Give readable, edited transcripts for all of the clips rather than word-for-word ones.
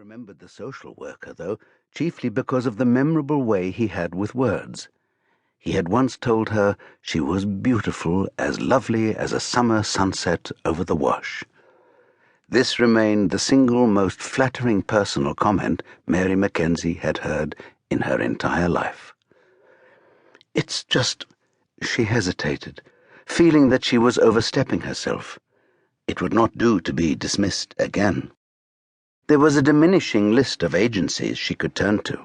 remembered the social worker, though, chiefly because of the memorable way he had with words. He had once told her she was beautiful, as lovely as a summer sunset over the wash. This remained the single most flattering personal comment Mary Mackenzie had heard in her entire life. "It's just—" she hesitated, feeling that she was overstepping herself. It would not do to be dismissed again. There was a diminishing list of agencies she could turn to.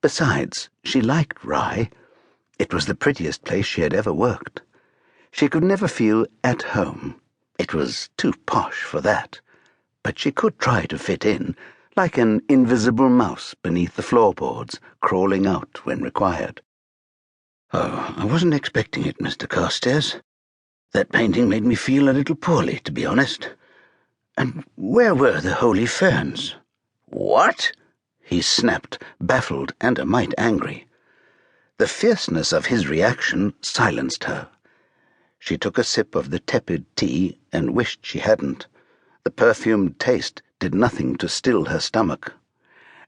Besides, she liked Rye. It was the prettiest place she had ever worked. She could never feel at home. It was too posh for that. But she could try to fit in, like an invisible mouse beneath the floorboards, crawling out when required. "Oh, I wasn't expecting it, Mr Carstairs. That painting made me feel a little poorly, to be honest. And where were the Holy Ferns?" "What?" he snapped, baffled and a mite angry. The fierceness of his reaction silenced her. She took a sip of the tepid tea and wished she hadn't. The perfumed taste did nothing to still her stomach.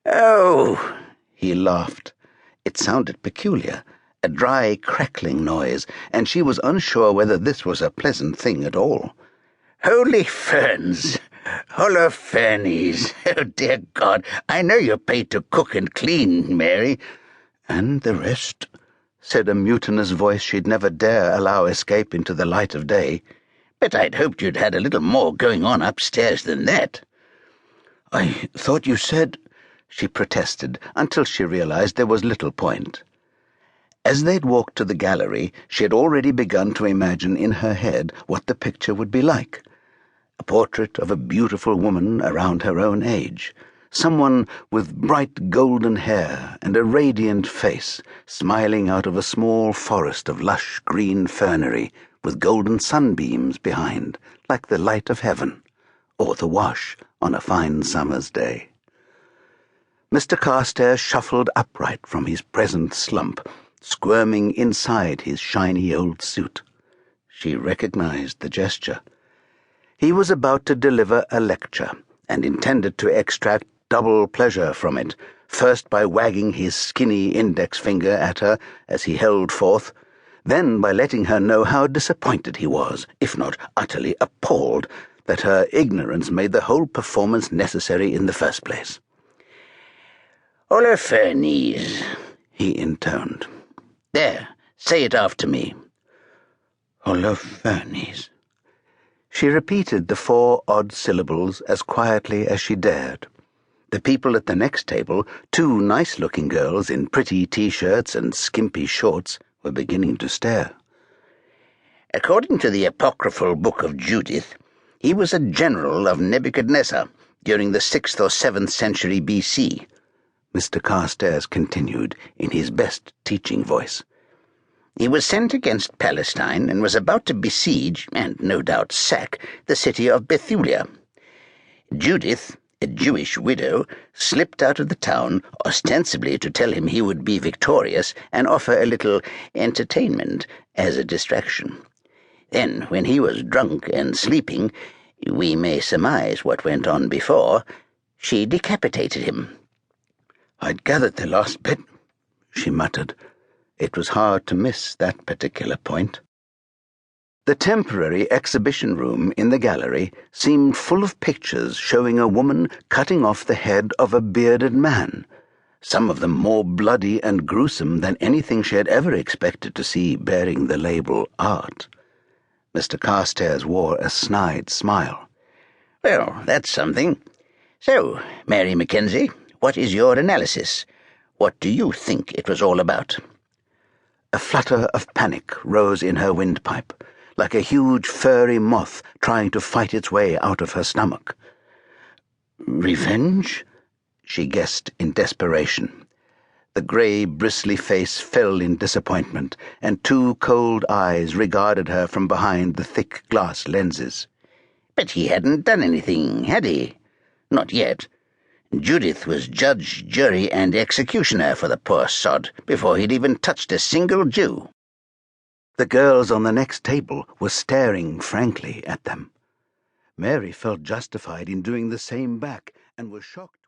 "Oh!" he laughed. It sounded peculiar, a dry, crackling noise, and she was unsure whether this was a pleasant thing at all. "Holy Ferns! Holofernes! Oh, dear God, I know you're paid to cook and clean, Mary." "And the rest," said a mutinous voice she'd never dare allow escape into the light of day. "But I'd hoped you'd had a little more going on upstairs than that." "I thought you said—" she protested, until she realized there was little point. As they'd walked to the gallery, she had already begun to imagine in her head what the picture would be like. A portrait of a beautiful woman around her own age, someone with bright golden hair and a radiant face, smiling out of a small forest of lush green fernery, with golden sunbeams behind, like the light of heaven, or the wash on a fine summer's day. Mr Carstairs shuffled upright from his present slump, squirming inside his shiny old suit. She recognized the gesture. He was about to deliver a lecture, and intended to extract double pleasure from it, first by wagging his skinny index finger at her as he held forth, then by letting her know how disappointed he was, if not utterly appalled, that her ignorance made the whole performance necessary in the first place. "Holofernes," he intoned. "There, say it after me." "Holofernes." She repeated the 4 odd syllables as quietly as she dared. The people at the next table, 2 nice-looking girls in pretty T-shirts and skimpy shorts, were beginning to stare. "According to the apocryphal book of Judith, he was a general of Nebuchadnezzar during the 6th or 7th century B.C., Mr Carstairs continued in his best teaching voice. "He was sent against Palestine and was about to besiege, and no doubt sack, the city of Bethulia. Judith, a Jewish widow, slipped out of the town, ostensibly to tell him he would be victorious and offer a little entertainment as a distraction. Then, when he was drunk and sleeping, we may surmise what went on before, she decapitated him." "I'd gathered the last bit," she muttered. It was hard to miss that particular point. The temporary exhibition room in the gallery seemed full of pictures showing a woman cutting off the head of a bearded man, some of them more bloody and gruesome than anything she had ever expected to see bearing the label art. Mr Carstairs wore a snide smile. "Well, that's something. So, Mary Mackenzie, what is your analysis? What do you think it was all about?" A flutter of panic rose in her windpipe, like a huge furry moth trying to fight its way out of her stomach. "Revenge?" she guessed in desperation. The grey, bristly face fell in disappointment, and 2 cold eyes regarded her from behind the thick glass lenses. "But he hadn't done anything, had he? Not yet. Judith was judge, jury, and executioner for the poor sod before he'd even touched a single Jew." The girls on the next table were staring frankly at them. Mary felt justified in doing the same back, and was shocked